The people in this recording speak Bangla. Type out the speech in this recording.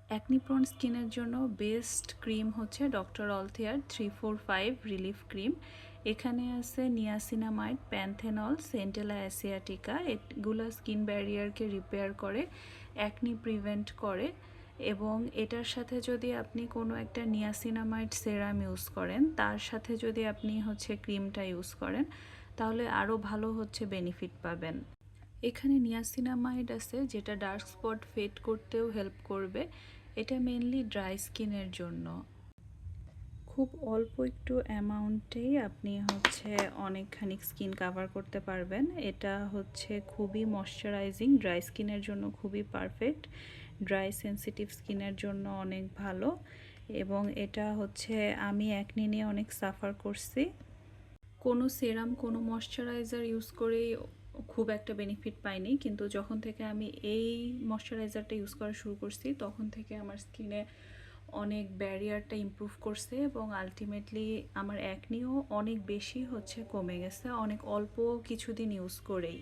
অ্যাকনি প্রোন স্কিনের জন্য বেস্ট ক্রিম হচ্ছে ডক্টর অলথিয়ার 345 রিলিফ ক্রিম। এখানে আছে নিয়াসিনামাইড, প্যান্থেনল, সেন্টেলা অ্যাসিয়াটিকা। এগুলো স্কিন ব্যারিয়ারকে রিপেয়ার করে, অ্যাকনি প্রিভেন্ট করে। এবং এটার সাথে যদি আপনি কোনো একটা নিয়াসিনামাইড সেরাম ইউজ করেন, তার সাথে যদি আপনি হচ্ছে ক্রিমটা ইউজ করেন, তাহলে আরও ভালো হচ্ছে বেনিফিট পাবেন। এখানে নিয়াসিনামাইড আছে যেটা ডার্ক স্পট ফেড করতেও হেল্প করবে। এটা মেনলি ড্রাই স্কিনের জন্য। খুব অল্প একটু অ্যামাউন্টেই আপনি হচ্ছে অনেকখানি স্কিন কাভার করতে পারবেন। এটা হচ্ছে খুবই ময়শ্চারাইজিং, ড্রাই স্কিনের জন্য খুবই পারফেক্ট, ড্রাই সেন্সিটিভ স্কিনের জন্য অনেক ভালো। এবং এটা হচ্ছে আমি অ্যাকনি নিয়ে অনেক সাফার করছি। কোনো সেরাম, কোনো ময়শ্চারাইজার ইউজ করেই খুব একটা বেনিফিট পাইনি, কিন্তু যখন থেকে আমি এই ময়শ্চারাইজারটা ইউজ করা শুরু করছি তখন থেকে আমার স্কিনে অনেক ব্যারিয়ারটা ইমপ্রুভ করছে এবং আলটিমেটলি আমার অ্যাকনিও অনেক বেশি হচ্ছে কমে গেছে, অনেক অল্প কিছুদিন ইউজ করেই।